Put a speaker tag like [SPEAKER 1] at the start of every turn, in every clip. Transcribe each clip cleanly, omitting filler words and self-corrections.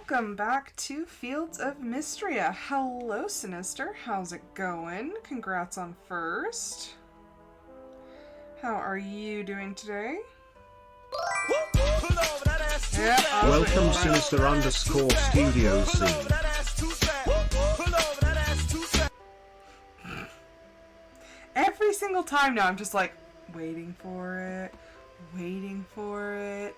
[SPEAKER 1] welcome back to Fields of Mistria. Hello, Sinister. How's it going? Congrats on first. How are you doing today?
[SPEAKER 2] Welcome, Sinister _Studio C.
[SPEAKER 1] Every single time now, I'm just like, waiting for it, waiting for it.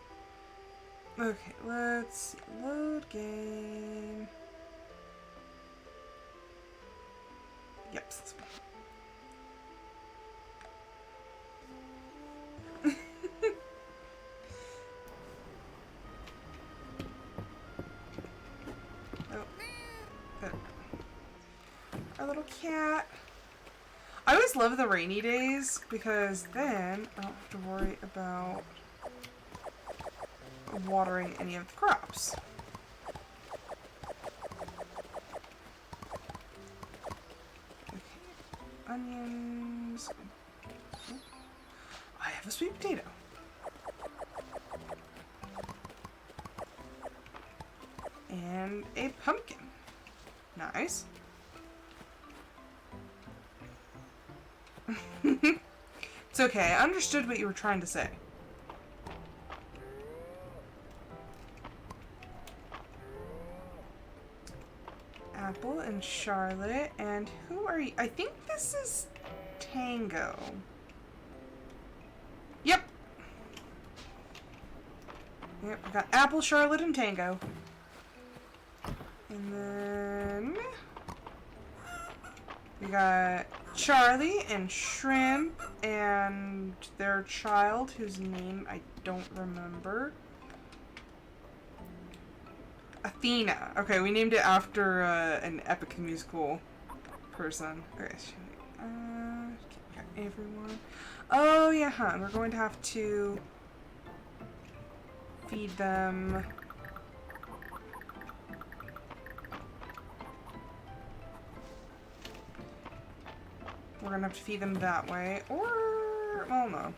[SPEAKER 1] Okay, let's see. Load game. Yep, this one. Oh, there. Our little cat. I always love the rainy days because then I don't have to worry about watering any of the crops. Okay. Onions. I have a sweet potato. And a pumpkin. Nice. It's okay, I understood what you were trying to say. Apple and Charlotte, and who are you? I think this is Tango. Yep. Yep, we got Apple, Charlotte, and Tango. And then we got Charlie and Shrimp and their child, whose name I don't remember. Athena. Okay, we named it after an epic musical person. Okay, got everyone. Oh yeah, huh. We're going to have to feed them. We're gonna have to feed them that way, or well, no.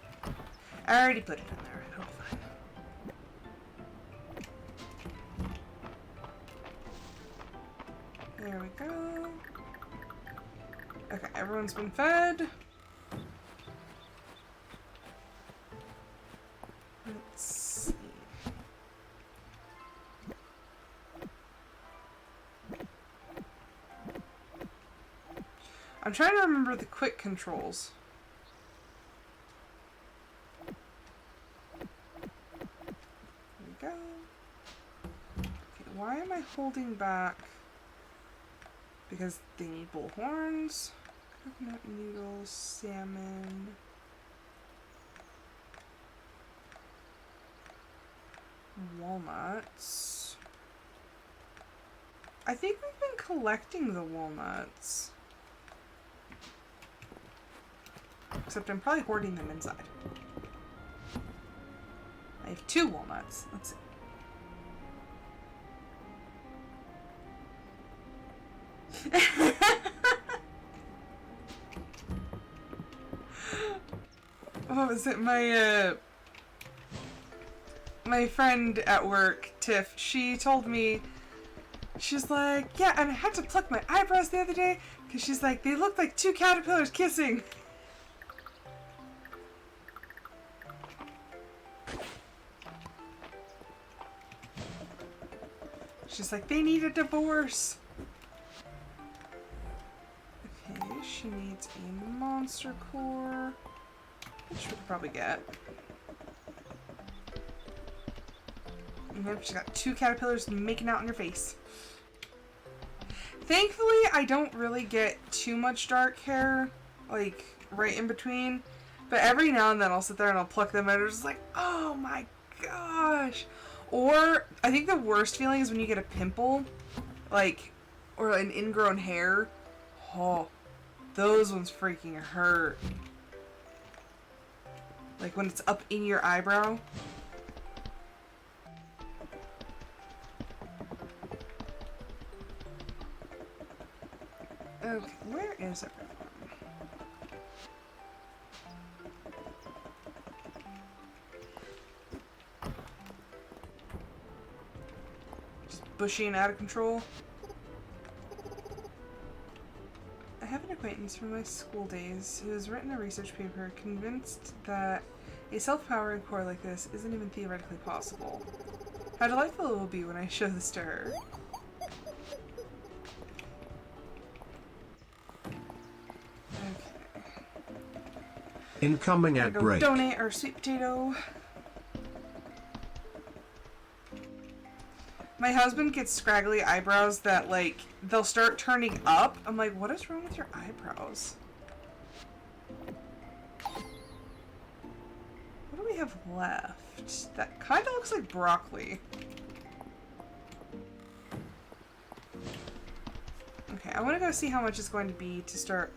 [SPEAKER 1] I already put it in there. It'll be fine. There we go. Okay, everyone's been fed. Let's see. I'm trying to remember the quick controls. There we go. Okay, why am I holding back? Because they need bullhorns, coconut noodles, salmon, walnuts. I think we've been collecting the walnuts. Except I'm probably hoarding them inside. I have 2 walnuts. Let's see. What was it? My friend at work, Tiff, she told me, she's like, yeah, and I had to pluck my eyebrows the other day because she's like, they look like 2 caterpillars kissing. She's like, they need a divorce. Okay, she needs a monster core, which we could probably get. And then she's got 2 caterpillars making out in her face. Thankfully, I don't really get too much dark hair, like, right in between. But every now and then I'll sit there and I'll pluck them out and it's just like, oh my gosh. Or, I think the worst feeling is when you get a pimple, like, or an ingrown hair. Oh, those ones freaking hurt. Like when it's up in your eyebrow. Okay, where is it? bushy and out of control. I have an acquaintance from my school days who has written a research paper convinced that a self-powering core like this isn't even theoretically possible. How delightful it will be when I show this to her. Okay.
[SPEAKER 2] Incoming ad break.
[SPEAKER 1] Donate our sweet potato. My husband gets scraggly eyebrows that, like, they'll start turning up. I'm like, what is wrong with your eyebrows? What do we have left? That kind of looks like broccoli. Okay, I want to go see how much it's going to be to start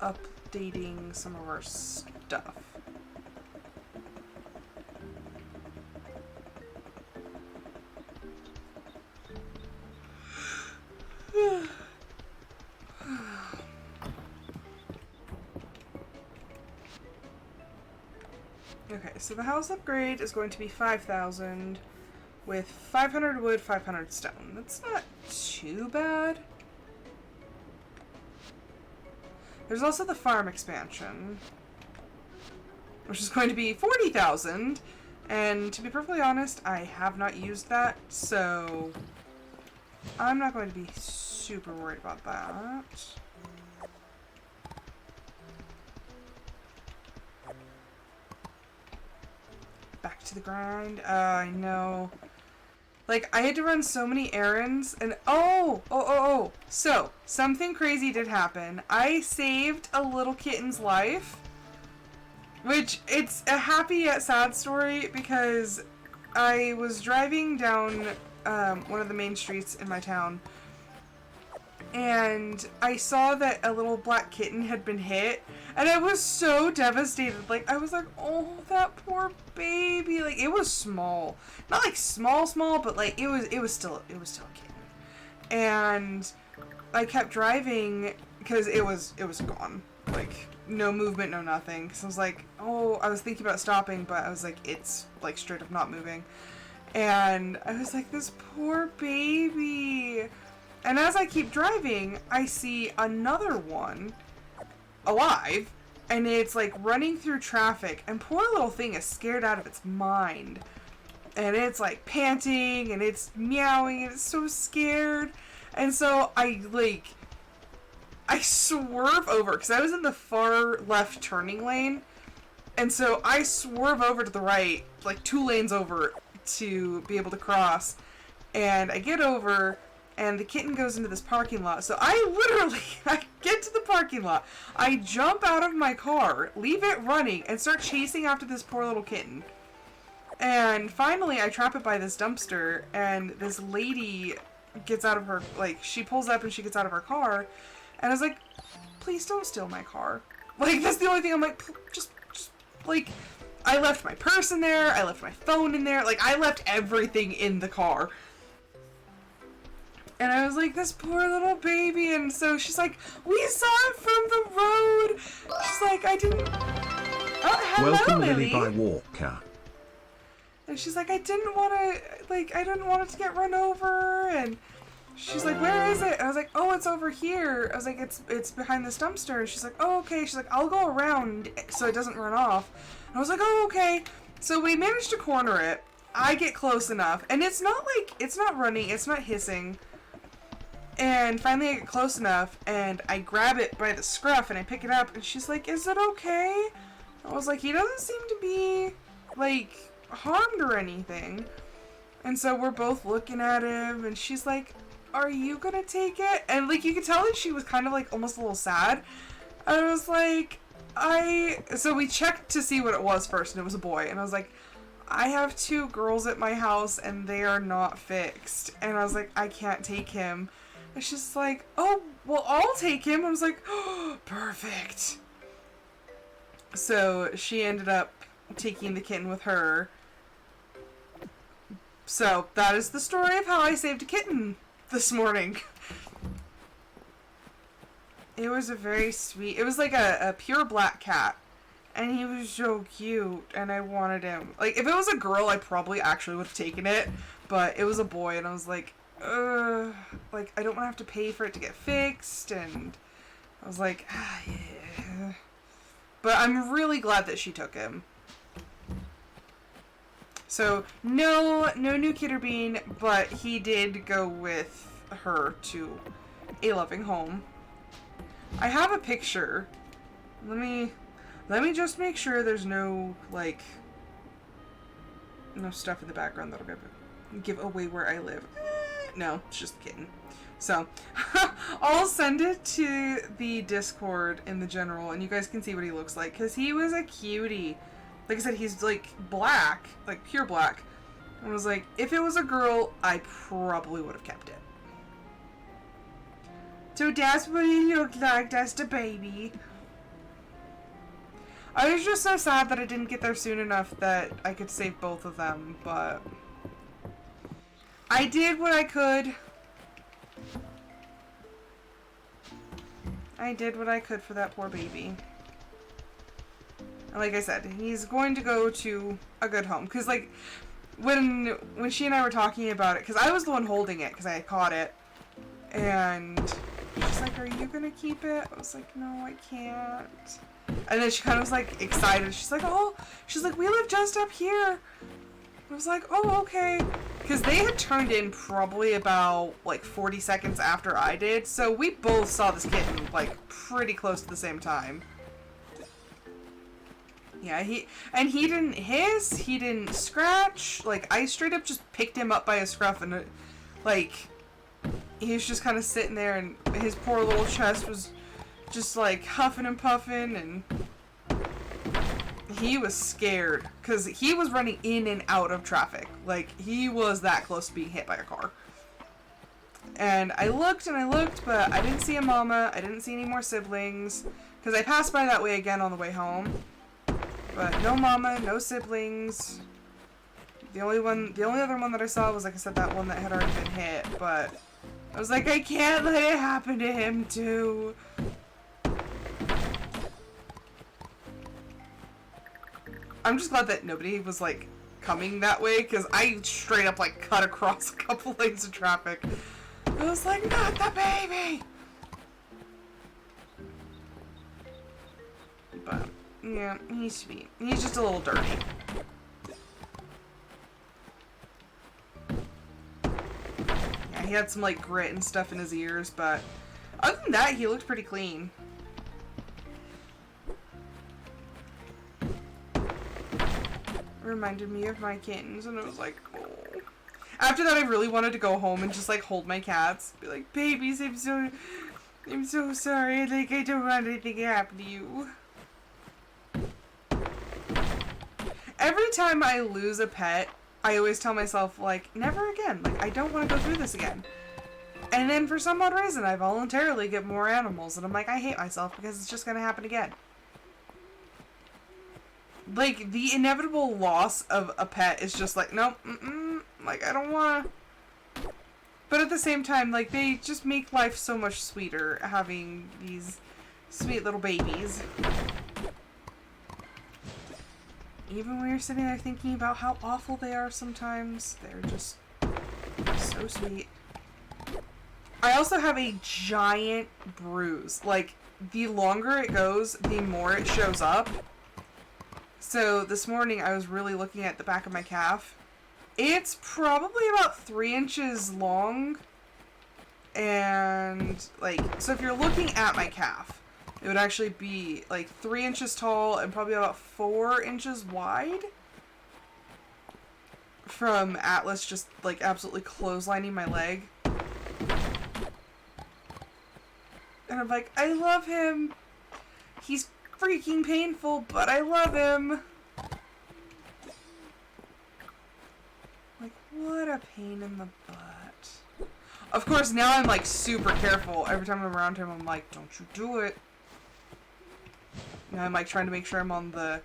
[SPEAKER 1] updating some of our stuff. Okay, so the house upgrade is going to be 5,000 with 500 wood, 500 stone. That's not too bad. There's also the farm expansion, which is going to be 40,000. And to be perfectly honest, I have not used that, so I'm not going to be super worried about that. Back to the grind. I know. Like, I had to run so many errands, and so, something crazy did happen. I saved a little kitten's life, which, it's a happy yet sad story, because I was driving down one of the main streets in my town, and I saw that a little black kitten had been hit, and I was so devastated. Like, I was like, oh, that poor baby. Like, it was small. Not like small, but like, it was still a kitten. And I kept driving because it was gone. Like, no movement, no nothing. Because I was like, oh, I was thinking about stopping, but I was like, it's like straight up not moving. And I was like, this poor baby. And as I keep driving, I see another one alive, and it's like running through traffic, and poor little thing is scared out of its mind. And it's like panting, and it's meowing, and it's so scared. And so I swerve over, because I was in the far left turning lane, and so I swerve over to the right, like 2 lanes over, to be able to cross. And I get over, and the kitten goes into this parking lot. So I get to the parking lot, I jump out of my car, leave it running, and start chasing after this poor little kitten. And finally I trap it by this dumpster, and this lady gets out of her, like, she pulls up and she gets out of her car, and I was like, please don't steal my car. Like, that's the only thing. I'm like, just like, I left my purse in there, I left my phone in there, like, I left everything in the car. And I was like, this poor little baby. And so she's like, we saw it from the road. She's like, I didn't... Oh, hello,
[SPEAKER 2] Welcome,
[SPEAKER 1] Lily.
[SPEAKER 2] Lily by Walker.
[SPEAKER 1] And she's like, I didn't want it to get run over. And she's like, where is it? And I was like, oh, it's over here. I was like, it's behind this dumpster. And she's like, oh, okay. She's like, I'll go around so it doesn't run off. And I was like, oh, okay. So we managed to corner it. I get close enough. And it's not running. It's not hissing. And finally I get close enough, and I grab it by the scruff, and I pick it up, and she's like, is it okay? I was like, he doesn't seem to be, like, harmed or anything. And so we're both looking at him, and she's like, are you gonna take it? And, like, you could tell that she was kind of, like, almost a little sad. I was like, so we checked to see what it was first, and it was a boy, and I was like, I have 2 girls at my house, and they are not fixed. And I was like, I can't take him. And she's like, oh, well, I'll take him. I was like, oh, perfect. So she ended up taking the kitten with her. So that is the story of how I saved a kitten this morning. It was a very sweet, it was like a pure black cat. And he was so cute, and I wanted him. Like, if it was a girl, I probably actually would have taken it. But it was a boy, and I was like, like, I don't want to have to pay for it to get fixed, and I was like, yeah. But I'm really glad that she took him. So, no new Kidder Bean, but he did go with her to a loving home. I have a picture. Let me just make sure there's no, like, no stuff in the background that'll give away where I live. No, it's just a kitten. So, I'll send it to the Discord in the general, and you guys can see what he looks like, because he was a cutie. Like I said, he's, like, black, like, pure black. I was like, if it was a girl, I probably would have kept it. So that's what he looked like. That's the baby. I was just so sad that I didn't get there soon enough that I could save both of them, but I did what I could. I did what I could for that poor baby. And like I said, he's going to go to a good home. Because, like, when she and I were talking about it, because I was the one holding it, because I had caught it, and she's like, are you going to keep it? I was like, no, I can't. And then she kind of was, like, excited. She's like, oh, she's like, we live just up here. I was like, oh, okay. Because they had turned in probably about, like, 40 seconds after I did. So we both saw this kitten, like, pretty close to the same time. Yeah, he didn't hiss, he didn't scratch. Like, I straight up just picked him up by his scruff and, like, he was just kind of sitting there and his poor little chest was just, like, huffing and puffing, and he was scared because he was running in and out of traffic. Like, he was that close to being hit by a car. And I looked, but I didn't see a mama. I didn't see any more siblings because I passed by that way again on the way home. But no mama, no siblings. The only other one that I saw was, like I said, that one that had already been hit. But I was like, I can't let it happen to him too. I'm just glad that nobody was, like, coming that way, because I straight up, like, cut across a couple lanes of traffic. I was like, not the baby! But, yeah, he's sweet. He's just a little dirty. Yeah, he had some, like, grit and stuff in his ears, but other than that, he looked pretty clean. Reminded me of my kittens, and I was like, oh. After that, I really wanted to go home and just, like, hold my cats. Be like, babies, I'm so sorry. Like, I don't want anything to happen to you. Every time I lose a pet, I always tell myself, like, never again. Like, I don't want to go through this again. And then for some odd reason, I voluntarily get more animals, and I'm like, I hate myself because it's just going to happen again. Like, the inevitable loss of a pet is just like, nope, like, I don't wanna. But at the same time, like, they just make life so much sweeter having these sweet little babies. Even when you're sitting there thinking about how awful they are sometimes, they're just so sweet. I also have a giant bruise. Like, the longer it goes, the more it shows up. So this morning I was really looking at the back of my calf. It's probably about 3 inches long. And, like, so if you're looking at my calf, it would actually be like 3 inches tall and probably about 4 inches wide. From Atlas just, like, absolutely clotheslining my leg. And I'm like, I love him. He's freaking painful, but I love him. Like, what a pain in the butt. Of course, now I'm, like, super careful. Every time I'm around him, I'm like, don't you do it. Now I'm, like, trying to make sure I'm on the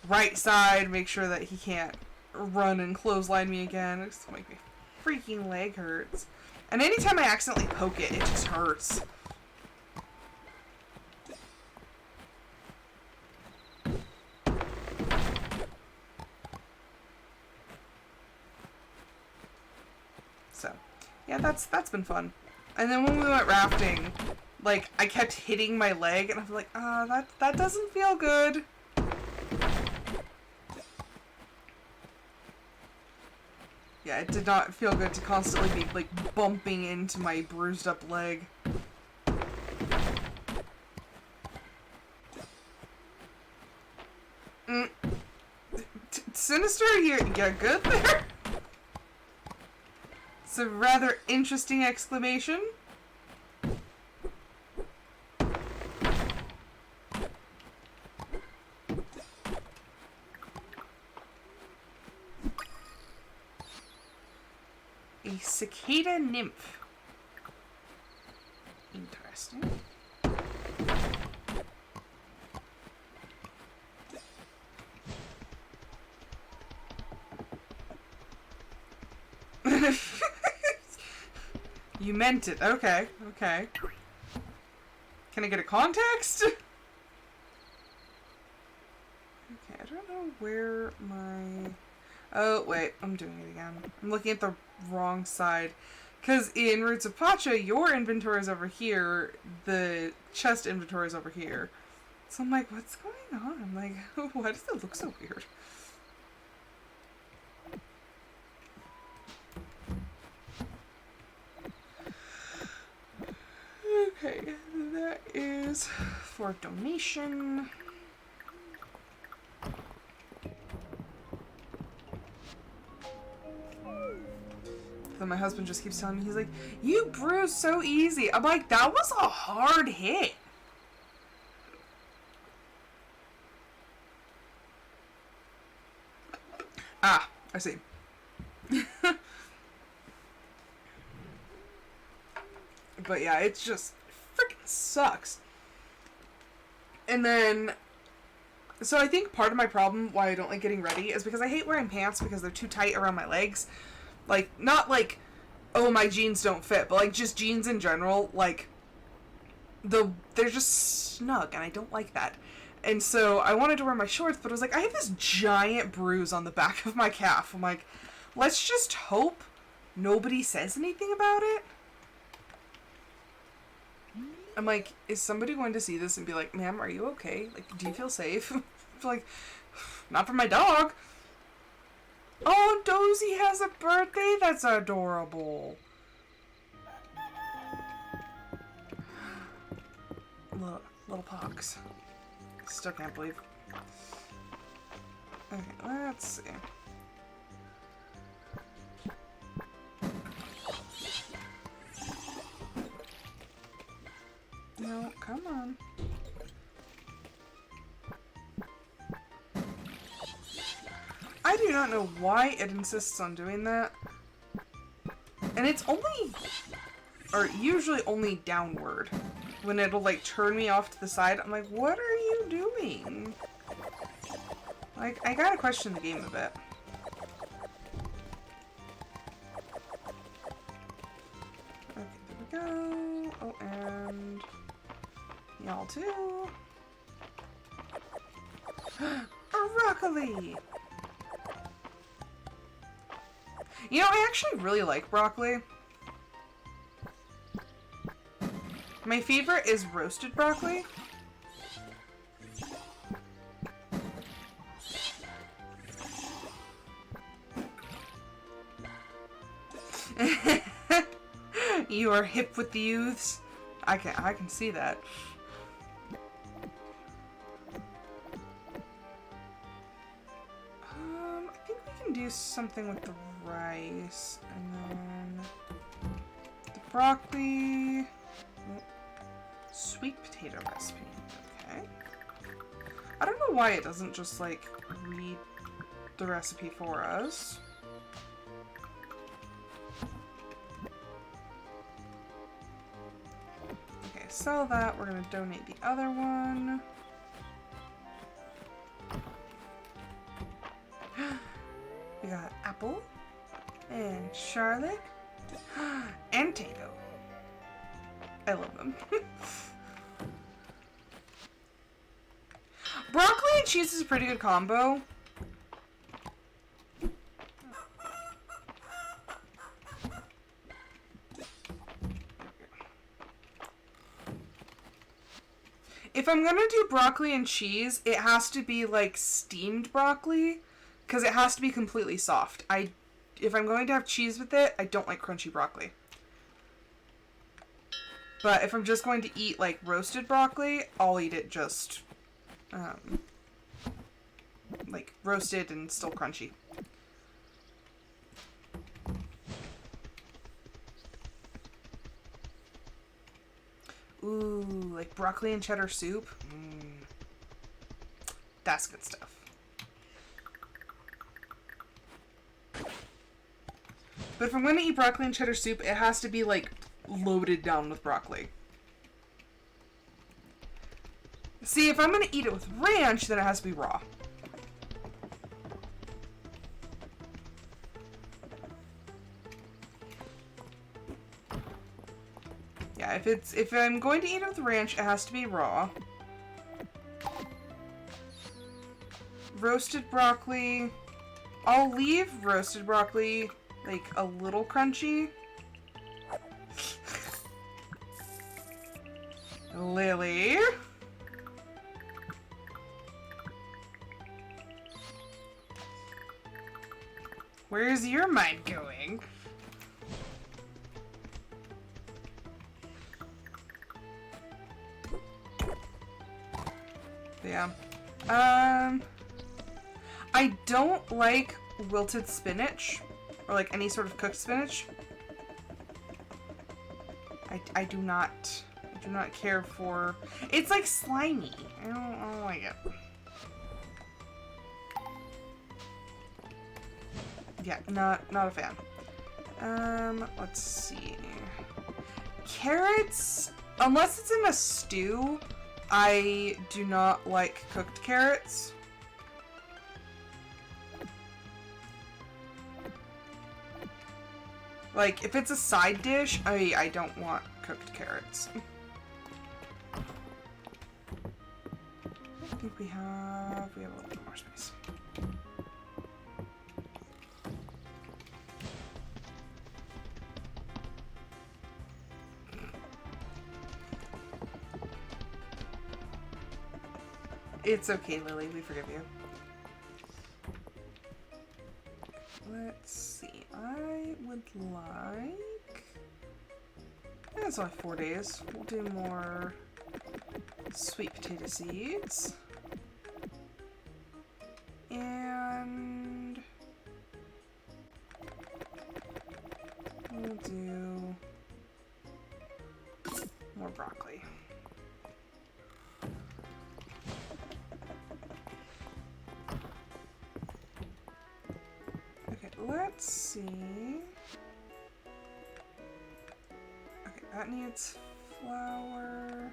[SPEAKER 1] right side, make sure that he can't run and clothesline me again. It's like my freaking leg hurts. And anytime I accidentally poke it, it just hurts. So, Yeah, that's been fun. And then when we went rafting, like, I kept hitting my leg, and I was like, that doesn't feel good. Yeah, it did not feel good to constantly be, like, bumping into my bruised up leg. Sinister, you good there? It's a rather interesting exclamation. A cicada nymph. Interesting. You meant it. Okay, okay. Can I get a context? Okay, I don't know where my... Oh, wait. I'm doing it again. I'm looking at the wrong side. Because in Roots of Pacha, your inventory is over here. The chest inventory is over here. So I'm like, what's going on? I'm like, why does it look so weird? Okay, that is for donation. Then my husband just keeps telling me, he's like, you bruise so easy. I'm like, that was a hard hit. Ah, I see. But yeah, it's just freaking sucks. And then, so I think part of my problem why I don't like getting ready is because I hate wearing pants because they're too tight around my legs. Like, not like, oh, my jeans don't fit, but like just jeans in general, like, they're just snug, and I don't like that. And so I wanted to wear my shorts, but I was like, I have this giant bruise on the back of my calf. I'm like, let's just hope nobody says anything about it. I'm like, is somebody going to see this and be like, ma'am, are you okay? Like, do you feel safe? Like, not for my dog. Oh, Dozy has a birthday? That's adorable. Little pox. Still can't believe. Okay, let's see. No, come on. I do not know why it insists on doing that. And it's only, or usually only downward. When it'll like turn me off to the side, I'm like, what are you doing? Like, I gotta question the game a bit. Okay, there we go. Oh, and y'all too. A broccoli! You know, I actually really like broccoli. My favorite is roasted broccoli. You are hip with the youths. I can see that. I think we can do something with the rice and then the broccoli. Sweet potato recipe. Okay. I don't know why it doesn't just like read the recipe for us. Okay, sell that. We're gonna donate the other one. We got apple and Charlotte and Tato. I love them. Broccoli and cheese is a pretty good combo. If I'm gonna do broccoli and cheese, it has to be like steamed broccoli, because it has to be completely soft. If I'm going to have cheese with it, I don't like crunchy broccoli. But if I'm just going to eat like roasted broccoli, I'll eat it just like roasted and still crunchy. Ooh, like broccoli and cheddar soup. That's good stuff. But if I'm going to eat broccoli and cheddar soup, it has to be like loaded down with broccoli. See, if I'm going to eat it with ranch, then it has to be raw. Yeah, if I'm going to eat it with ranch, it has to be raw. Roasted broccoli. I'll leave roasted broccoli like a little crunchy. Lily. Where's your mind going? Yeah. I don't like wilted spinach or like any sort of cooked spinach. I do not care for. It's like slimy. I don't like it. Yeah, not a fan. Let's see. Carrots, unless it's in a stew, I do not like cooked carrots. Like, if it's a side dish, I don't want cooked carrots. I think we have a little bit more space. It's okay, Lily. We forgive you. Let's see. I would like... It's only 4 days. We'll do more sweet potato seeds. And... we'll do more broccoli. Let's see. Okay, that needs flour,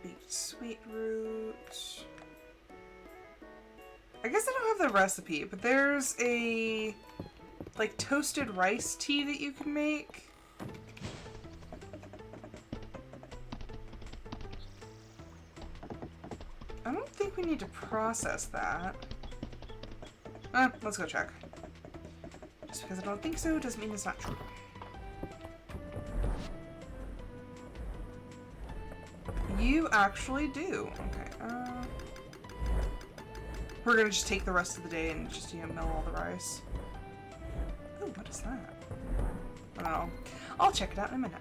[SPEAKER 1] baked sweet root. I guess I don't have the recipe, but there's a like toasted rice tea that you can make. I don't think we need to process that. Let's go check. Just because I don't think so doesn't mean it's not true. You actually do. Okay, we're gonna just take the rest of the day and just, mill all the rice. Oh, what is that? I don't know. I'll check it out in a minute.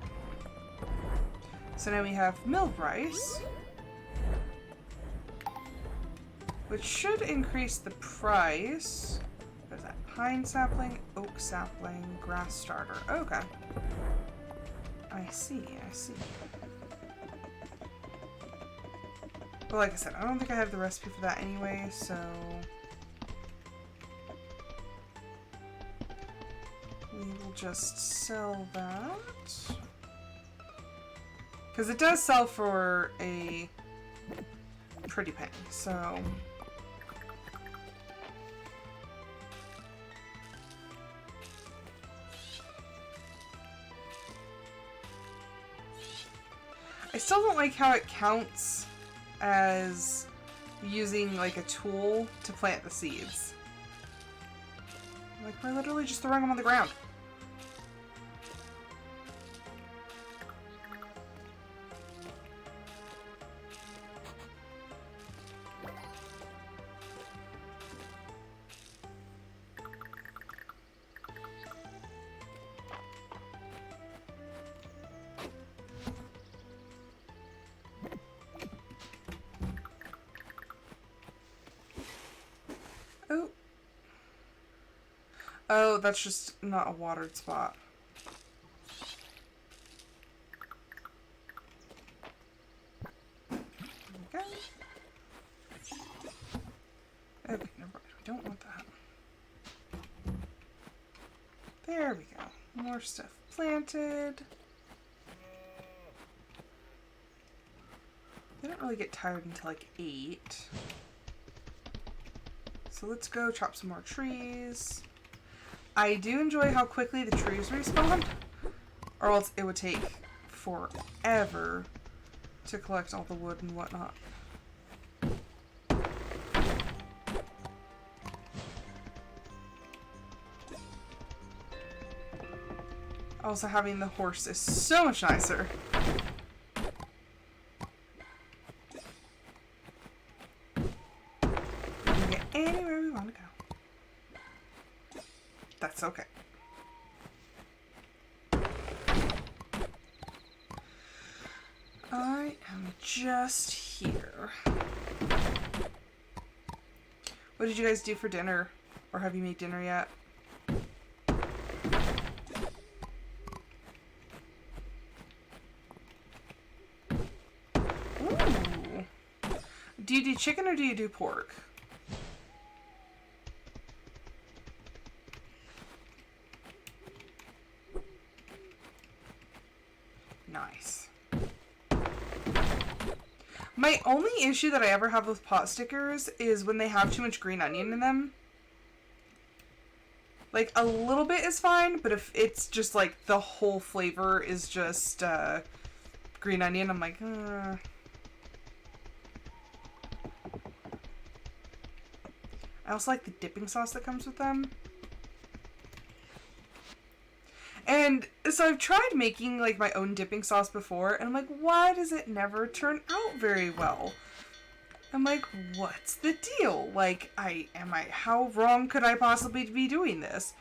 [SPEAKER 1] So now we have milled rice, which should increase the price. What is that? Pine sapling, oak sapling, grass starter. Okay. I see. But like I said, I don't think I have the recipe for that anyway, so... we will just sell that. Because it does sell for a pretty penny, so... I still don't like how it counts as using like a tool to plant the seeds. Like, we're literally just throwing them on the ground. Oh, that's just not a watered spot. Okay. Okay, never mind. We don't want that. There we go. More stuff planted. They don't really get tired until like 8. So let's go chop some more trees. I do enjoy how quickly the trees respawn, or else it would take forever to collect all the wood and whatnot. Also, having the horse is so much nicer. We can get anywhere we want to go. That's okay. I am just here. What did you guys do for dinner? Or have you made dinner yet? Do you do chicken or do you do pork? Nice. My only issue that I ever have with pot stickers is when they have too much green onion in them. Like, a little bit is fine, but if it's just like the whole flavor is just green onion, I'm like, I also like the dipping sauce that comes with them. And so I've tried making like my own dipping sauce before, and I'm like, why does it never turn out very well? I'm like, what's the deal? Like, how wrong could I possibly be doing this?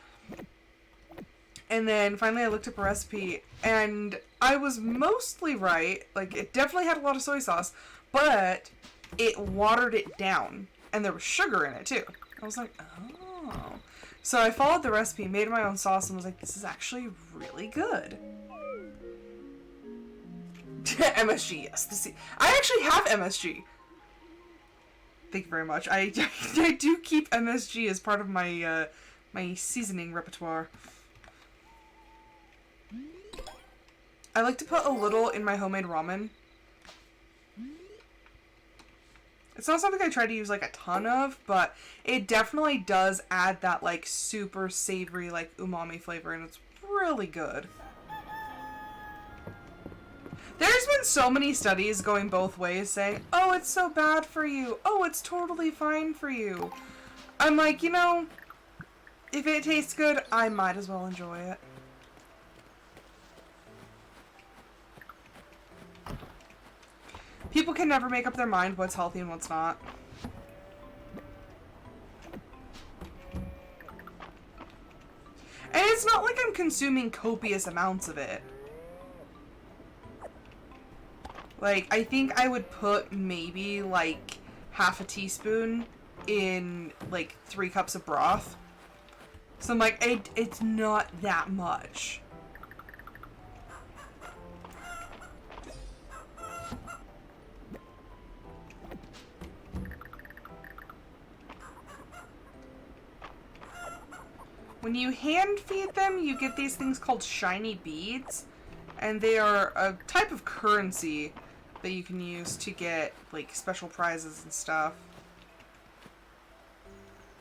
[SPEAKER 1] And then finally I looked up a recipe, and I was mostly right. Like, it definitely had a lot of soy sauce, but it watered it down. And there was sugar in it, too. I was like, oh. So I followed the recipe, made my own sauce, and was like, this is actually really good. MSG, yes. I actually have MSG. Thank you very much. I do keep MSG as part of my, my seasoning repertoire. I like to put a little in my homemade ramen. It's not something I try to use like a ton of, but it definitely does add that like super savory like umami flavor, and it's really good. There's been so many studies going both ways saying, oh, it's so bad for you. Oh, it's totally fine for you. I'm like, you know, if it tastes good, I might as well enjoy it. People can never make up their mind what's healthy and what's not. And it's not like I'm consuming copious amounts of it. Like, I think I would put maybe like half a teaspoon in like 3 cups of broth. So I'm like, it's not that much. When you hand feed them, you get these things called shiny beads, and they are a type of currency that you can use to get like special prizes and stuff.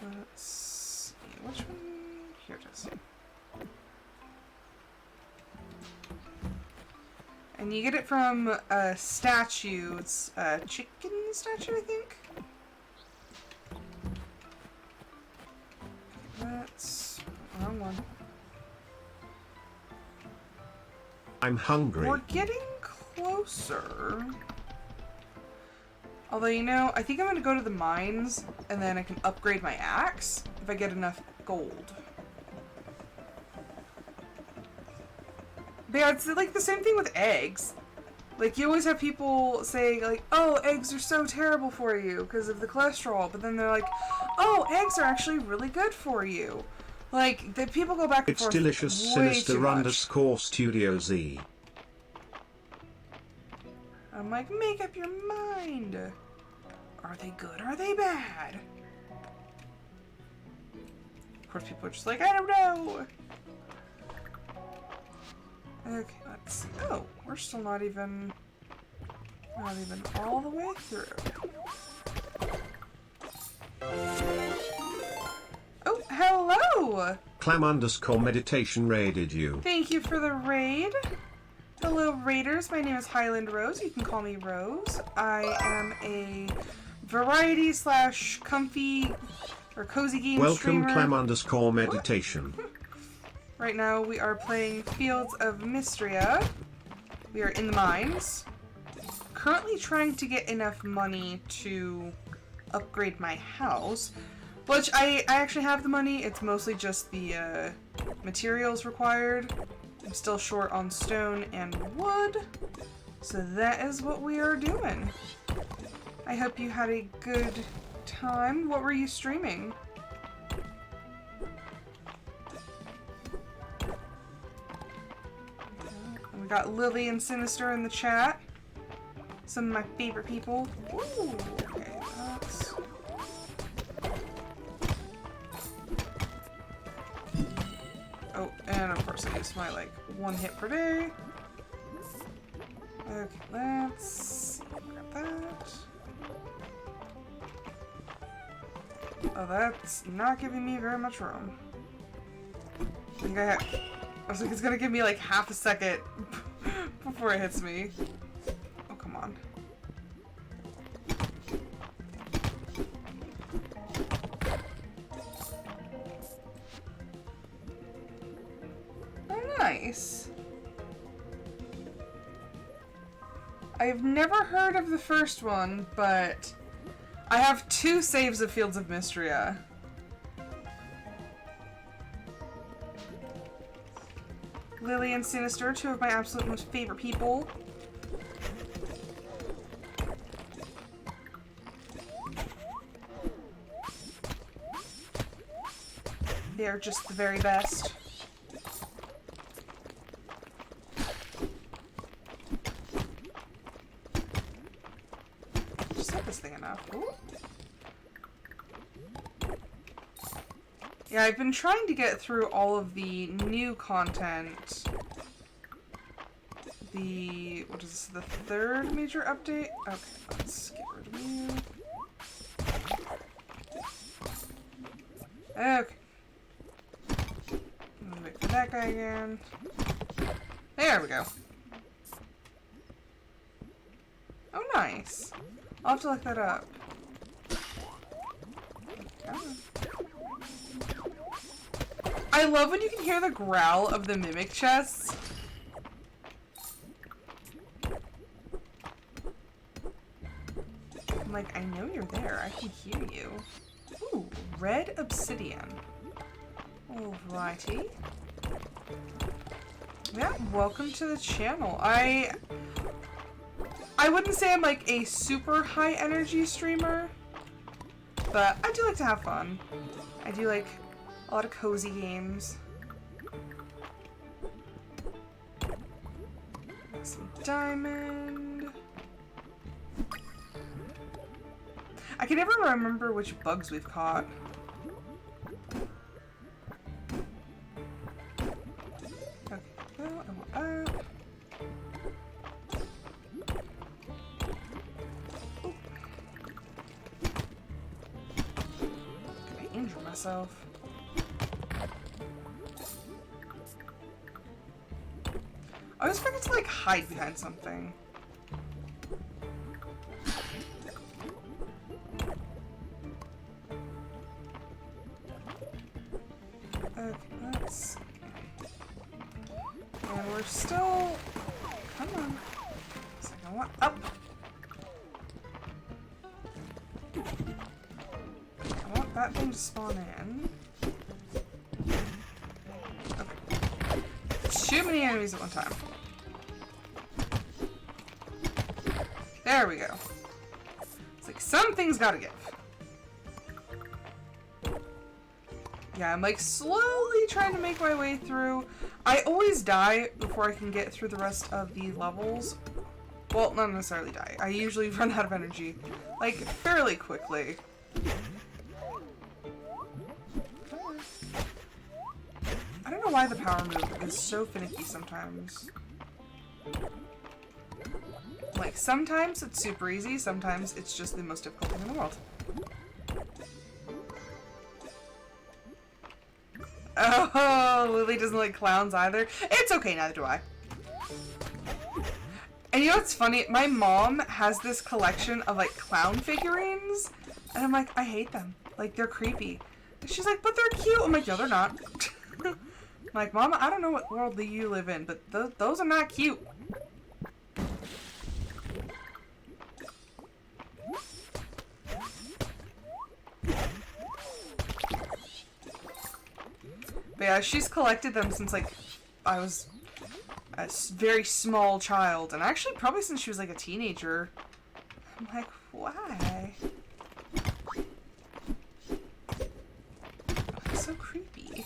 [SPEAKER 1] Let's see, which one? Here it is. And you get it from a statue. It's a chicken statue, I think. That's wrong one.
[SPEAKER 2] I'm hungry.
[SPEAKER 1] We're getting closer. Although, you know, I think I'm going to go to the mines, and then I can upgrade my axe if I get enough gold. But yeah, it's like the same thing with eggs. Like, you always have people say, like, oh, eggs are so terrible for you because of the cholesterol. But then they're like, oh, eggs are actually really good for you. Like, the people go back and
[SPEAKER 2] It's
[SPEAKER 1] forth
[SPEAKER 2] delicious.
[SPEAKER 1] way
[SPEAKER 2] Sinister
[SPEAKER 1] too much.
[SPEAKER 2] underscore Studio Z.
[SPEAKER 1] I'm like, make up your mind. Are they good? Are they bad? Of course, people are just like, I don't know. Okay, let's see. Oh, we're still not even all the way through. Oh, hello!
[SPEAKER 2] Clam underscore meditation raided you.
[SPEAKER 1] Thank you for the raid. Hello, raiders. My name is Highland Rose. You can call me Rose. I am a variety / comfy or cozy game
[SPEAKER 2] Welcome
[SPEAKER 1] streamer.
[SPEAKER 2] Clam underscore meditation.
[SPEAKER 1] Right now we are playing Fields of Mistria. We are in the mines. Currently trying to get enough money to upgrade my house. Which I actually have the money. It's mostly just the materials required. I'm still short on stone and wood. So that is what we are doing. I hope you had a good time. What were you streaming? We got Lily and Sinister in the chat. Some of my favorite people. Ooh, okay, that's... Oh, and of course I use my, like, 1 hit per day. Okay, let's grab that. Oh, that's not giving me very much room. I think I was like, it's gonna give me like half a second before it hits me. Oh, come on. Oh, nice. I've never heard of the first one, but I have 2 saves of Fields of Mistria. Lily and Sinister, 2 of my absolute most favorite people. They're just the very best. Just set this thing enough. Ooh. Yeah, I've been trying to get through all of the new content. What is this, the 3rd major update? Okay, let's get rid of you. Okay. I'm gonna wait for that guy again. There we go. Oh, nice. I'll have to look that up. Come on. I love when you can hear the growl of the mimic chests. I'm like, I know you're there. I can hear you. Ooh, red obsidian. Alrighty. Yeah, welcome to the channel. I wouldn't say I'm like a super high energy streamer, but I do like to have fun. I do like a lot of cozy games. Some diamond. I can never remember which bugs we've caught. Okay, well, I want that. Ooh. Can I injure myself? I was forgetting to like hide behind something. Okay, let's... And we're still... Come on. Second one. Up! I want that thing to spawn in. Okay. Too many enemies at one time. There we go. It's like some things gotta give. Yeah, I'm like slowly trying to make my way through. I always die before I can get through the rest of the levels. Well, not necessarily die. I usually run out of energy, like, fairly quickly. I don't know why the power move is so finicky sometimes. Like, sometimes it's super easy, sometimes it's just the most difficult thing in the world. Oh, Lily doesn't like clowns either. It's okay, neither do I. And you know what's funny? My mom has this collection of like clown figurines, and I'm like, I hate them. Like, they're creepy. And she's like, but they're cute. I'm like, no, they're not. I'm like, Mama, I don't know what world you live in, but those are not cute. But yeah, she's collected them since like I was a very small child, and actually probably since she was like a teenager. I'm like, why? It's so creepy.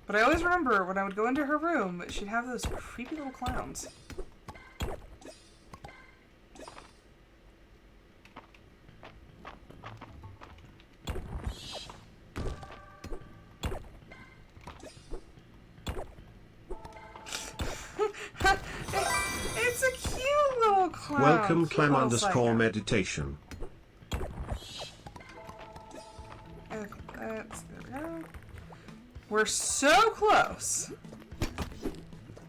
[SPEAKER 1] But I always remember when I would go into her room, she'd have those creepy little clowns. It's a cute little clown.
[SPEAKER 2] Welcome
[SPEAKER 1] Cute little
[SPEAKER 2] clam_meditation.
[SPEAKER 1] Okay, there we go. We're so close.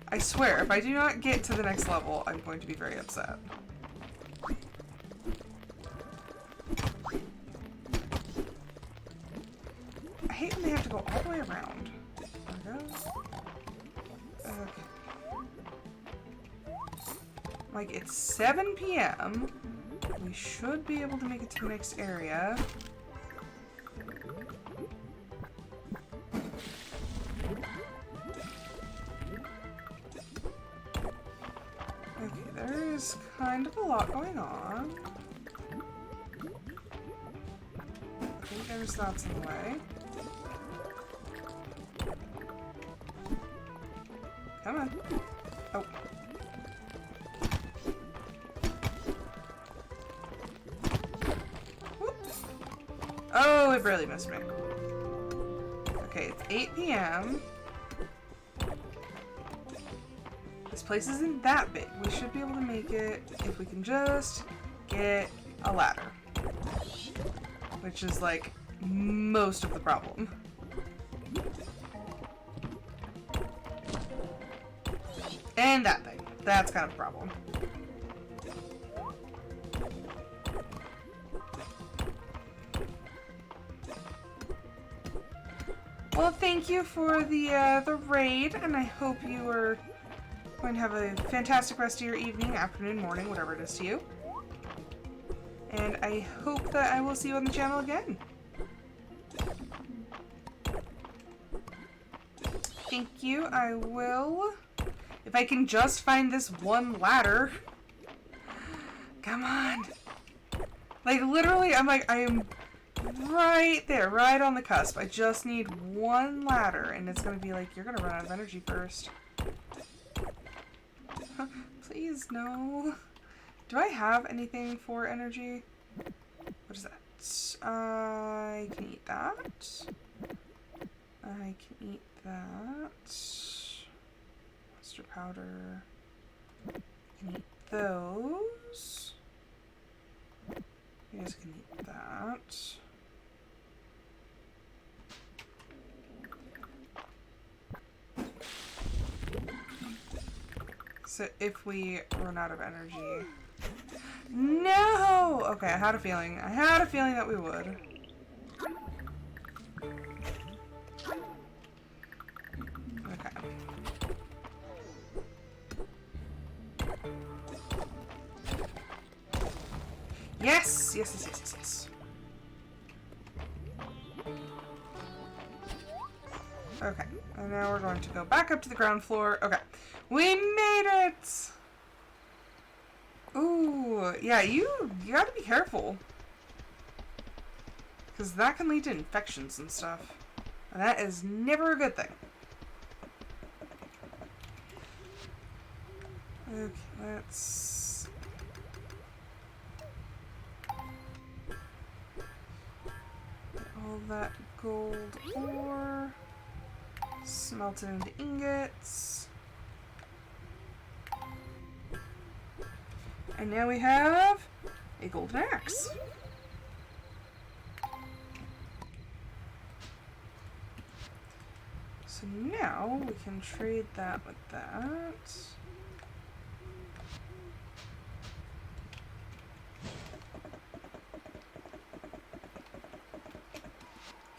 [SPEAKER 1] I swear, if I do not get to the next level, I'm going to be very upset. I hate when they have to go all the way around. There we go. Okay. Like, it's 7 p.m. We should be able to make it to the next area. Okay, there's kind of a lot going on. I think there's lots in the way. Come on. Oh. Oh, it barely missed me. Okay, it's 8 p.m. This place isn't that big. We should be able to make it if we can just get a ladder. Which is like most of the problem. And that thing. That's kind of a problem. Well, thank you for the raid, and I hope you are going to have a fantastic rest of your evening, afternoon, morning, whatever it is to you. And I hope that I will see you on the channel again. Thank you, I will. If I can just find this one ladder. Come on. Like, literally, I'm like, I am right there, right on the cusp. I just need one ladder, and it's gonna be like, you're gonna run out of energy first. Please, no. Do I have anything for energy? What is that? I can eat that. I can eat that. Monster powder. I can eat those. You guys can eat that. So if we run out of energy... No! Okay, I had a feeling. I had a feeling that we would. Okay. Yes! Yes, yes, yes, yes, yes. Okay, and now we're going to go back up to the ground floor. Okay, we made it! Ooh, yeah, you gotta be careful. Because that can lead to infections and stuff. And that is never a good thing. Okay, let's... get all that gold ore. Smelt it into ingots. And now we have a golden axe. So now we can trade that with that.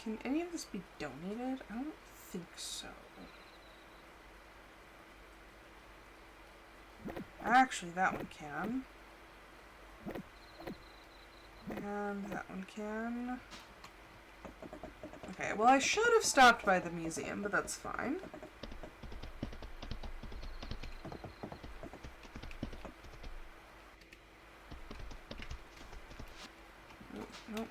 [SPEAKER 1] Can any of this be donated? I don't think so. Actually, that one can. And that one can. Okay, well I should have stopped by the museum, but that's fine. Nope, nope.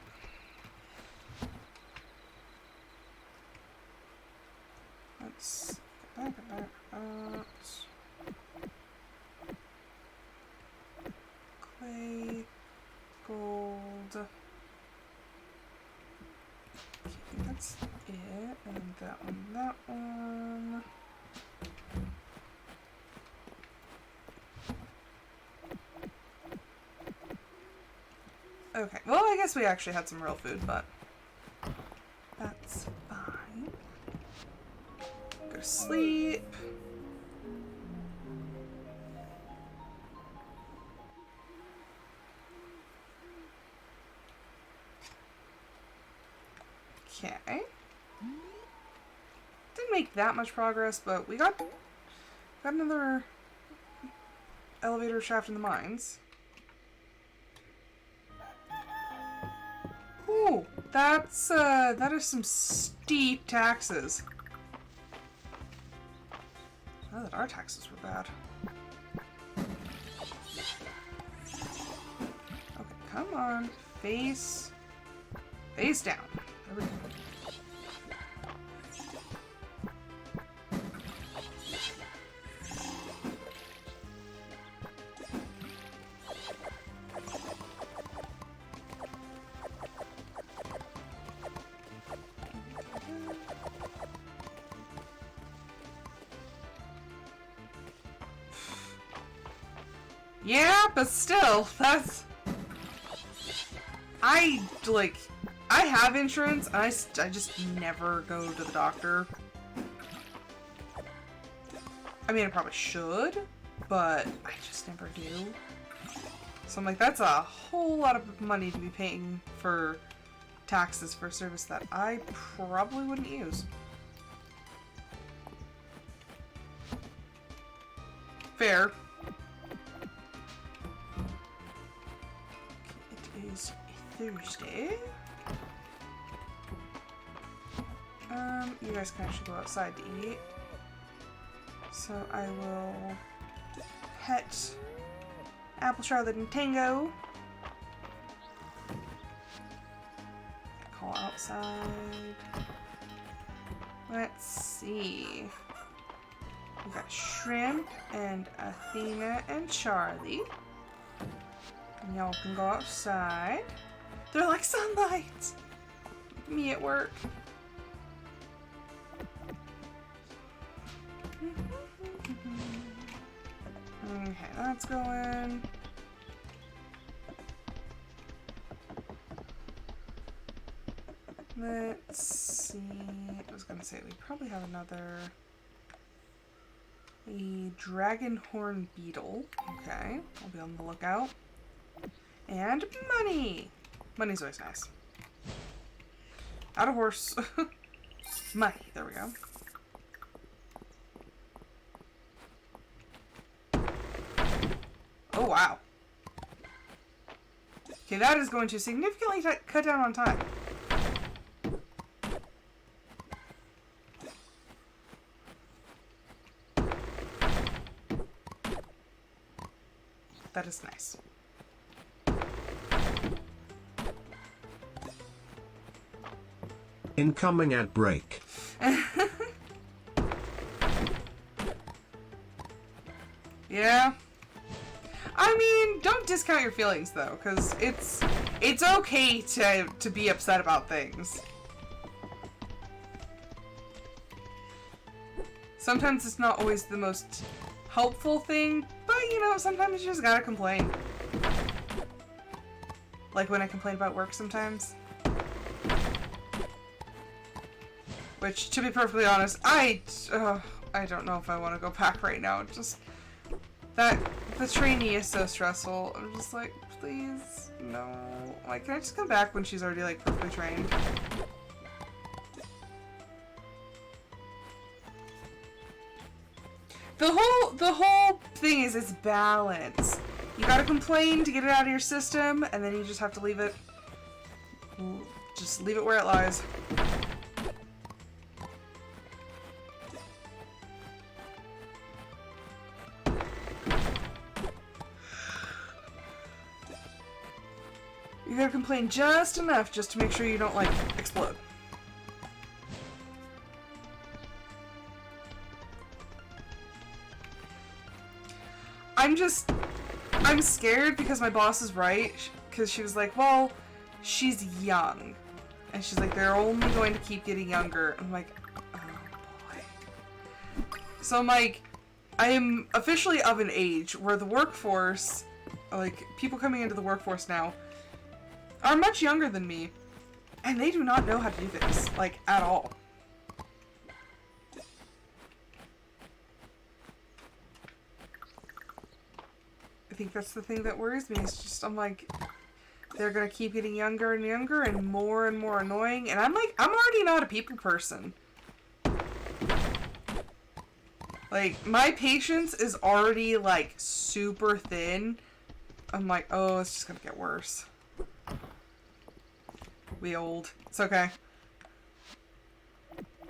[SPEAKER 1] Let's get back. Clay, gold. Okay, that's it. And that one, that one. Okay, well, I guess we actually had some real food, but that's fine. Go to sleep. Okay. Didn't make that much progress, but we got another elevator shaft in the mines. Ooh, that is some steep taxes. I thought our taxes were bad. Okay, come on. Face down. There we go. Yeah, but still, that's... I have insurance, and I just never go to the doctor. I mean, I probably should, but I just never do. So I'm like, that's a whole lot of money to be paying for taxes for a service that I probably wouldn't use. Fair. It is a Thursday. You guys can actually go outside to eat. So I will pet Apple, Charlotte, and Tango. Call outside. Let's see. We got Shrimp and Athena and Charlie. And y'all can go outside. They're like sunlight. Me at work. Okay, that's going. Let's see. I was gonna say we probably have a dragon horn beetle. Okay, I'll be on the lookout. And money. Money's always nice. Out of horse. Money. There we go. Oh, wow. Okay, that is going to significantly cut down on time. That is nice.
[SPEAKER 2] Incoming ad break.
[SPEAKER 1] Yeah. I mean, don't discount your feelings though, because it's okay to be upset about things. Sometimes it's not always the most helpful thing, but you know, sometimes you just gotta complain. Like when I complain about work sometimes. Which, to be perfectly honest, I don't know if I want to go back right now. Just the trainee is so stressful. I'm just like, please, no. Like, can I just come back when she's already like perfectly trained? The whole thing is it's balance. You gotta complain to get it out of your system, and then you just have to leave it. Just leave it where it lies. You gotta complain just enough just to make sure you don't, like, explode. I'm scared because my boss is right, because she was like, well, she's young. And she's like, they're only going to keep getting younger. I'm like, oh boy. So I'm like, I am officially of an age where the workforce, like, people coming into the workforce now, are much younger than me, and they do not know how to do this, like, at all. I think that's the thing that worries me, is just, I'm like, they're gonna keep getting younger and younger and more annoying, and I'm like, I'm already not a people person. Like, my patience is already, like, super thin. I'm like, oh, it's just gonna get worse. We old. It's okay.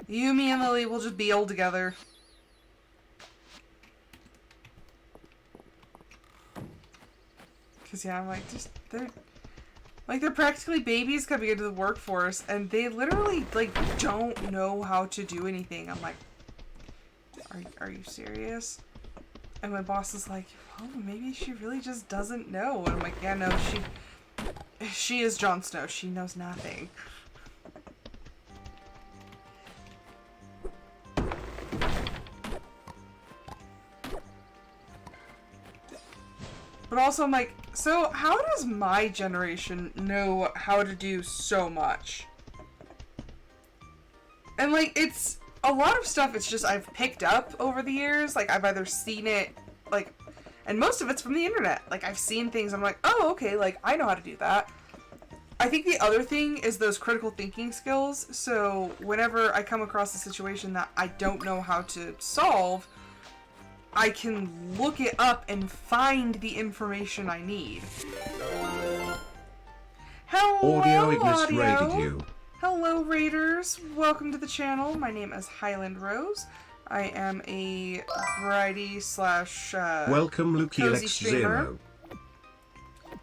[SPEAKER 1] You, me, and Lily will just be old together. Cause yeah, I'm like, just they're practically babies coming into the workforce, and they literally like don't know how to do anything. I'm like, are you serious? And my boss is like, well, maybe she really just doesn't know. And I'm like, yeah, no, she is Jon Snow. She knows nothing. But also, I'm like, so how does my generation know how to do so much? And, like, it's a lot of stuff it's just I've picked up over the years. Like, I've either seen it, like, and most of it's from the internet. Like, I've seen things, I'm like, oh, okay, like, I know how to do that. I think the other thing is those critical thinking skills. So, whenever I come across a situation that I don't know how to solve, I can look it up and find the information I need. Hello,
[SPEAKER 2] Audio Ignis
[SPEAKER 1] audio.
[SPEAKER 2] rated you.
[SPEAKER 1] Hello, Raiders. Welcome to the channel. My name is Highland Rose. I am a variety slash
[SPEAKER 2] Welcome,
[SPEAKER 1] cozy
[SPEAKER 2] Lucky
[SPEAKER 1] streamer.
[SPEAKER 2] X0.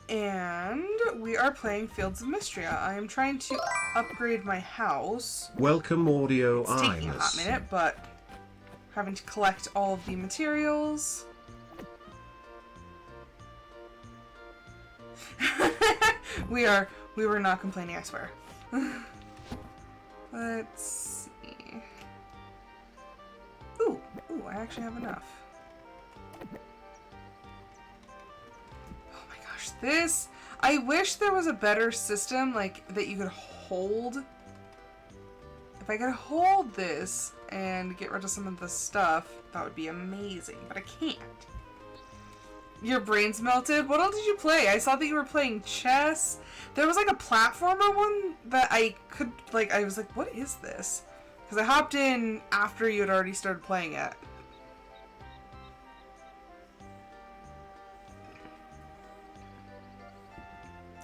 [SPEAKER 1] And we are playing Fields of Mistria. I am trying to upgrade my house.
[SPEAKER 2] Welcome, Audio
[SPEAKER 1] It's taking a hot
[SPEAKER 2] Ignis.
[SPEAKER 1] minute, but having to collect all of the materials. we were not complaining, I swear. Let's see. Ooh, I actually have enough. Oh my gosh, I wish there was a better system, like, that you could hold. If I could hold this and get rid of some of the stuff, that would be amazing, but I can't. Your brain's melted? What else did you play? I saw that you were playing chess. There was like a platformer one that I could, like, I was like, what is this? Because I hopped in after you had already started playing it.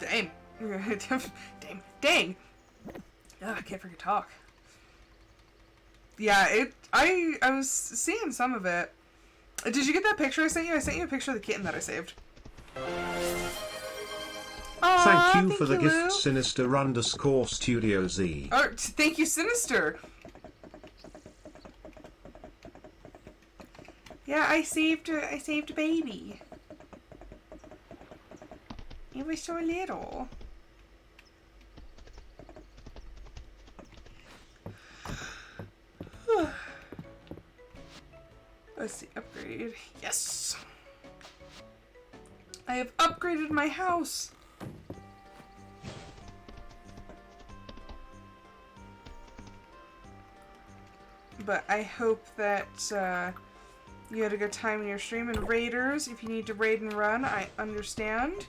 [SPEAKER 1] Dang. Dang. Ugh, I can't freaking talk. Yeah, I was seeing some of it. Did you get that picture I sent you? I sent you a picture of the kitten that I saved. Aw,
[SPEAKER 2] Thank you for the
[SPEAKER 1] you,
[SPEAKER 2] gift,
[SPEAKER 1] Lou.
[SPEAKER 2] Sinister_Studio Z.
[SPEAKER 1] Oh, thank you, Sinister. Yeah, I saved a baby. It was so little. Let's see, upgrade. Yes! I have upgraded my house. But I hope that you had a good time in your stream. And raiders, if you need to raid and run, I understand.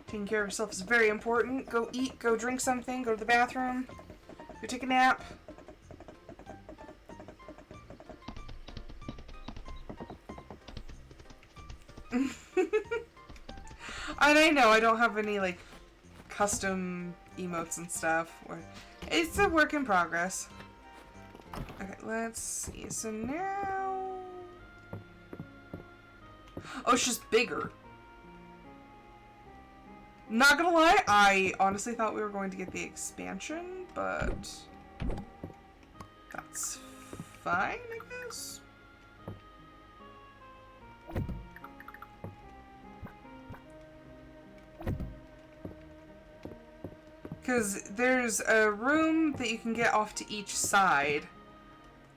[SPEAKER 1] Taking care of yourself is very important. Go eat, go drink something, go to the bathroom, go take a nap. And I know I don't have any like custom emotes and stuff. It's a work in progress. Okay, let's see. So now... Oh, it's just bigger. Not gonna lie, I honestly thought we were going to get the expansion, but... that's fine, I guess. Because there's a room that you can get off to each side.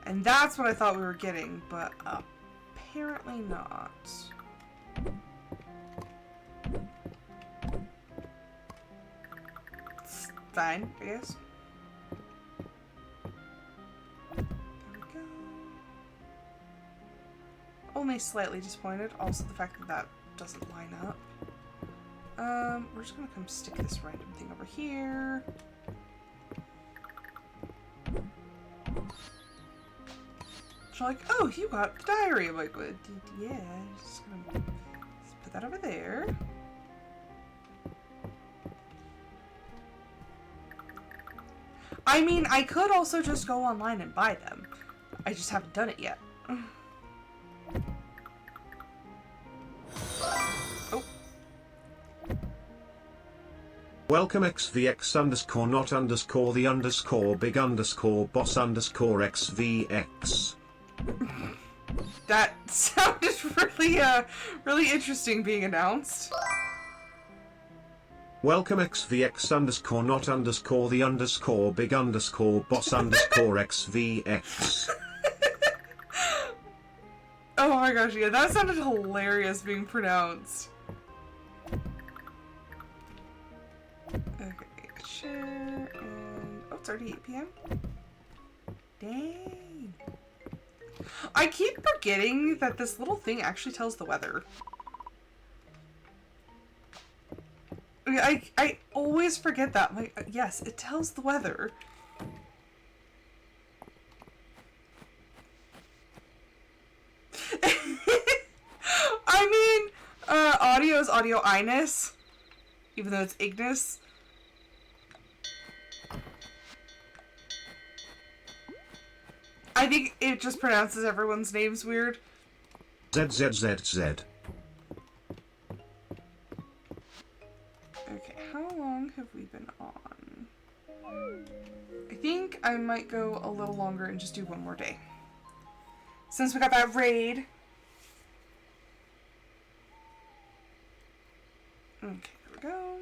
[SPEAKER 1] And that's what I thought we were getting, but apparently not. It's fine, I guess. There we go. Only slightly disappointed. Also the fact that that doesn't line up. We're just gonna come stick this random thing over here. She's like, oh, you got the diary. I'm like, well, yeah, just gonna put that over there. I mean, I could also just go online and buy them. I just haven't done it yet. Oh.
[SPEAKER 2] Welcome XVX_the_big_boss_XVX.
[SPEAKER 1] That sounded really, really interesting being announced.
[SPEAKER 2] Welcome XVX_the_big_boss_XVX.
[SPEAKER 1] Oh my gosh, yeah, that sounded hilarious being pronounced. Okay, share, and... oh, it's already 8 p.m.? Dang. I keep forgetting that this little thing actually tells the weather. I always forget that. I'm like, yes, it tells the weather. I mean, audio is audio Inus, even though it's Ignis. I think it just pronounces everyone's names weird.
[SPEAKER 2] ZZZZ.
[SPEAKER 1] Okay, how long have we been on? I think I might go a little longer and just do one more day. Since we got that raid. Okay, there we go.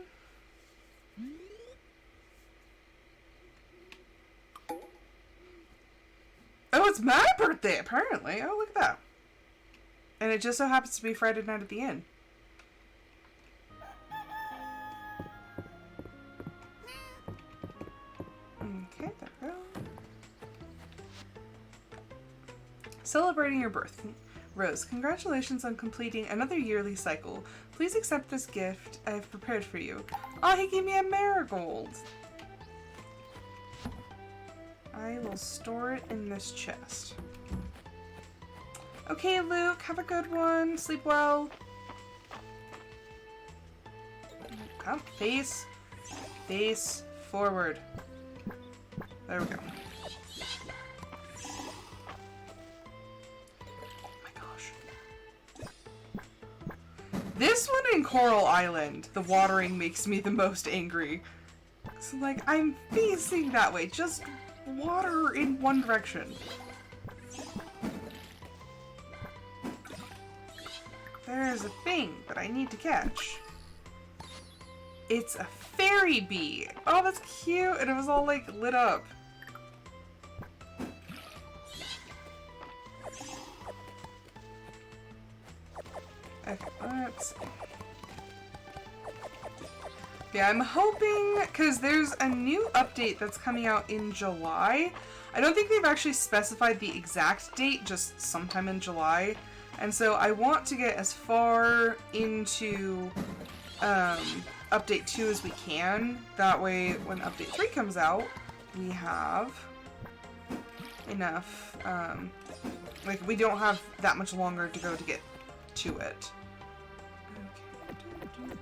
[SPEAKER 1] Oh, it's my birthday, apparently. Oh, look at that. And it just so happens to be Friday night at the inn. Okay, there we go. Celebrating your birth. Rose, congratulations on completing another yearly cycle. Please accept this gift I have prepared for you. Oh, he gave me a marigold. I will store it in this chest. Okay, Luke, have a good one. Sleep well. Come, face forward. There we go. Oh my gosh. This one in Coral Island, the watering makes me the most angry. So, like, I'm facing that way. Just water in one direction. There's a thing that I need to catch. It's a fairy bee. Oh, that's cute. And it was all, like, lit up. Okay, let's see. Yeah, I'm hoping, because there's a new update that's coming out in July. I don't think they've actually specified the exact date, just sometime in July. And so I want to get as far into update 2 as we can. That way, when update 3 comes out, we have enough, like, we don't have that much longer to go to get to it. Okay.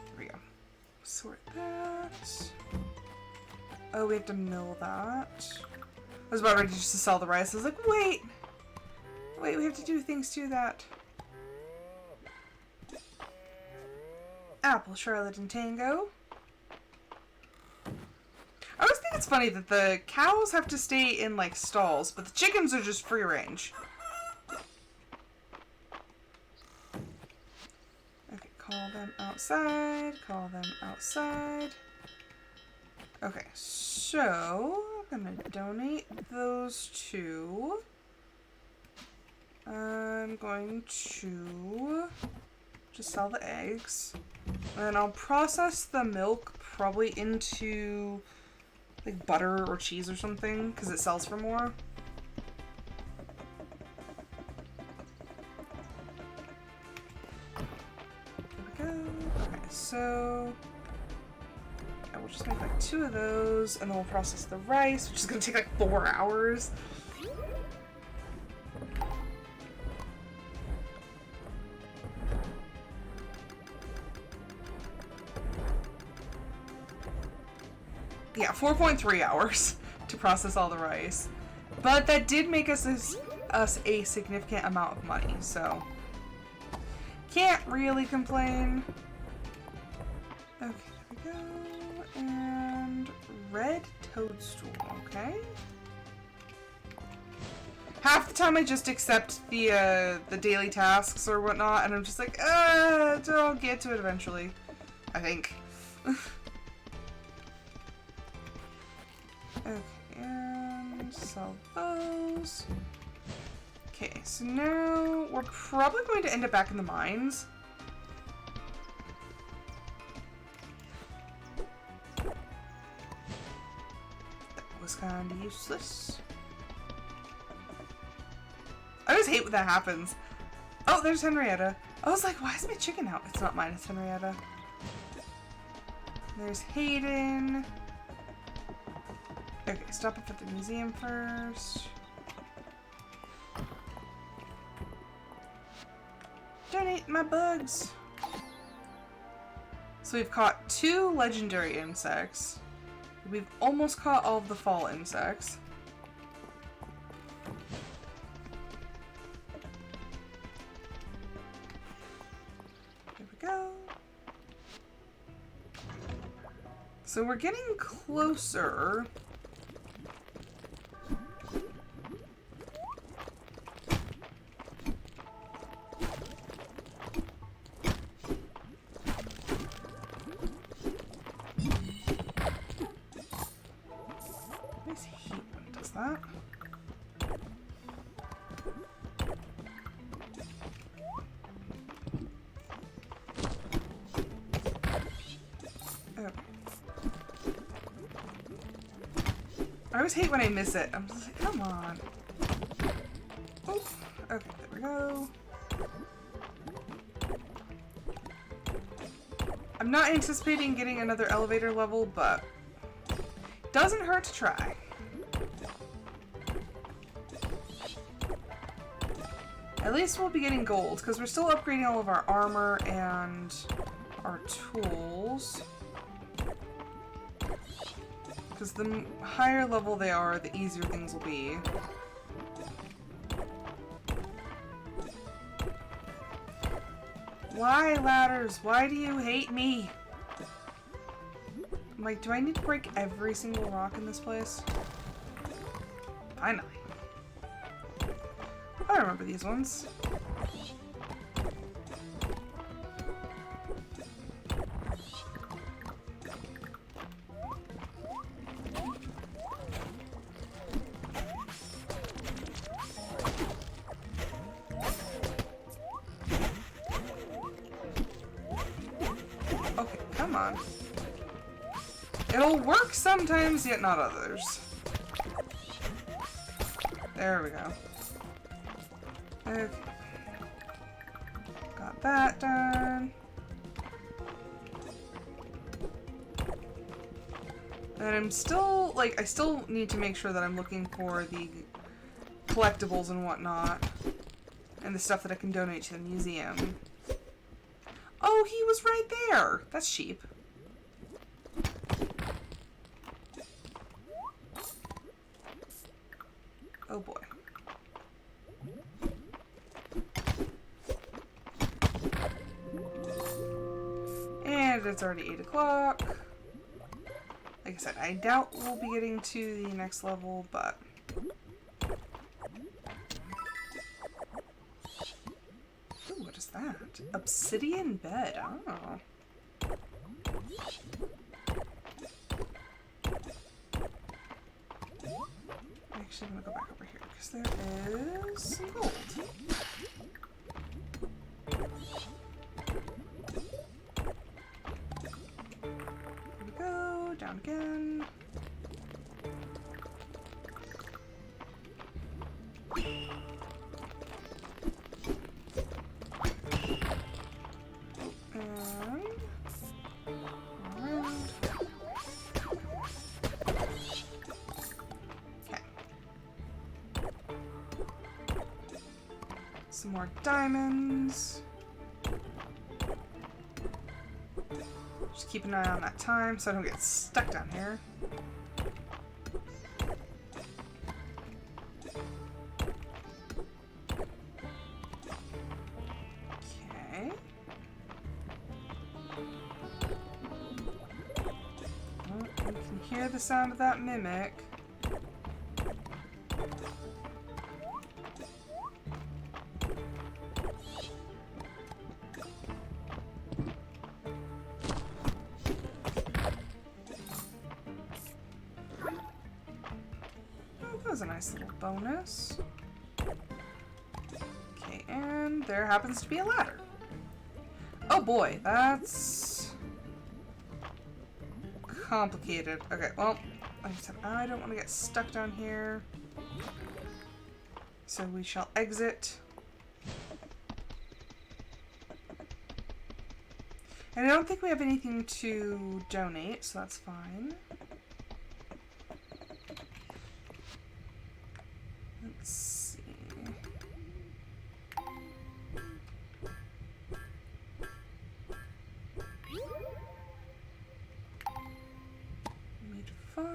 [SPEAKER 1] Here we go. Sort that. Oh, we have to mill that. I was about ready just to sell the rice. I was like, wait! Wait, we have to do things to that. Apple, Charlotte, and Tango. I always think it's funny that the cows have to stay in, like, stalls, but the chickens are just free range. Okay, call them outside, call them outside. Okay, so I'm gonna donate those two. I'm going to just sell the eggs. And I'll process the milk probably into like butter or cheese or something because it sells for more. There we go. Okay, so I will just make like 2 of those and then we'll process the rice, which is going to take like 4 hours. Yeah, 4.3 hours to process all the rice. But that did make us a significant amount of money, so can't really complain. Okay, there we go. And red toadstool, okay. Half the time I just accept the daily tasks or whatnot, and I'm just like, I'll get to it eventually, I think. Okay, and sell those. Okay, so now we're probably going to end up back in the mines. That was kind of useless. I always hate when that happens. Oh, there's Henrietta. I was like, why is my chicken out? It's not mine, it's Henrietta. There's Hayden. Okay, stop up at the museum first. Donate my bugs! So we've caught 2 legendary insects. We've almost caught all of the fall insects. There we go. So we're getting closer. That. Oh. I always hate when I miss it. I'm just like, come on. Oh, okay, there we go. I'm not anticipating getting another elevator level, but doesn't hurt to try. At least we'll be getting gold, because we're still upgrading all of our armor and our tools. Because the higher level they are, the easier things will be. Why, ladders? Why do you hate me? I'm like, do I need to break every single rock in this place? Finally. I remember these ones. Okay, come on. It'll work sometimes, yet not others. There we go. Okay. Got that done. And I'm still, like, I still need to make sure that I'm looking for the collectibles and whatnot. And the stuff that I can donate to the museum. Oh, he was right there! That's cheap. Oh boy. And it's already 8 o'clock. Like I said, I doubt we'll be getting to the next level, but... Ooh, what is that? Obsidian bed. Oh. Actually, I'm gonna go back over here because there is some gold. Here we go, down again. Some more diamonds. Just keep an eye on that time so I don't get stuck down here. Okay. Oh, you can hear the sound of that mimic. That was a nice little bonus. Okay, and there happens to be a ladder. Oh boy, that's complicated. Okay, well, like I said, I don't want to get stuck down here. So we shall exit. And I don't think we have anything to donate, so that's fine. Let's see. Need 5.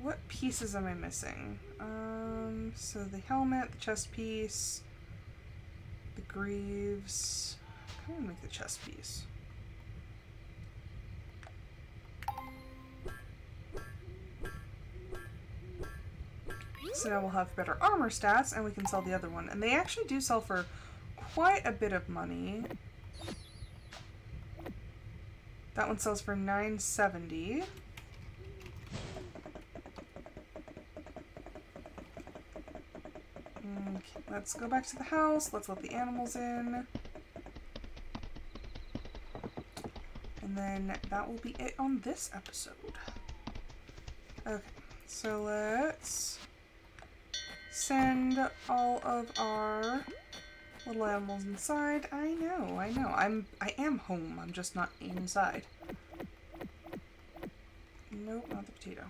[SPEAKER 1] What pieces am I missing? So the helmet, the chest piece, the greaves. I kind of make the chest piece. So now we'll have better armor stats, and we can sell the other one. And they actually do sell for quite a bit of money. That one sells for $9.70. Okay, let's go back to the house. Let's let the animals in. And then that will be it on this episode. Okay, so let's send all of our little animals inside. I know. I am home. I'm just not inside. Nope, not the potato.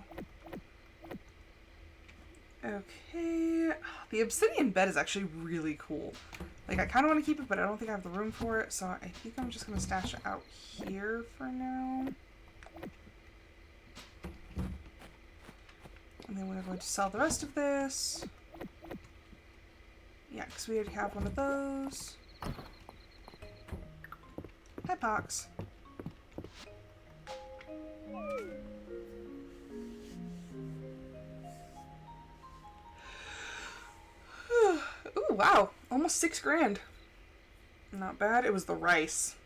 [SPEAKER 1] Okay. The obsidian bed is actually really cool. Like, I kind of want to keep it, but I don't think I have the room for it, so I think I'm just going to stash it out here for now. And then we're going to sell the rest of this. Yeah, because we already have one of those. Hi, Pox. Ooh, wow. Almost 6 grand. Not bad. It was the rice.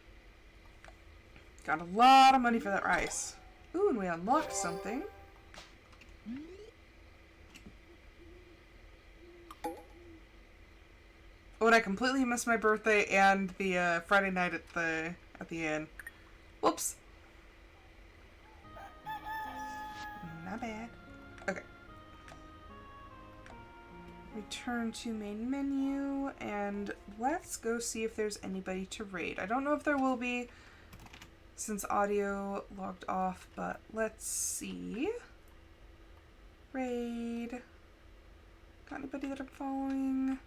[SPEAKER 1] Got a lot of money for that rice. Ooh, and we unlocked something. Oh, and I completely missed my birthday and the Friday night at the inn. Whoops. Not bad. Okay. Return to main menu, and let's go see if there's anybody to raid. I don't know if there will be since audio logged off, but let's see. Raid. Got anybody that I'm following?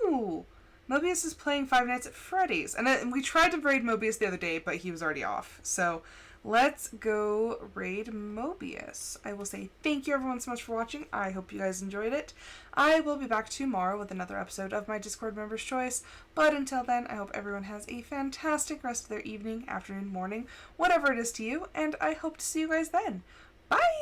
[SPEAKER 1] Ooh! Mobius is playing Five Nights at Freddy's. And we tried to raid Mobius the other day, but he was already off. So let's go raid Mobius. I will say thank you everyone so much for watching. I hope you guys enjoyed it. I will be back tomorrow with another episode of my Discord Members' Choice. But until then, I hope everyone has a fantastic rest of their evening, afternoon, morning, whatever it is to you. And I hope to see you guys then. Bye!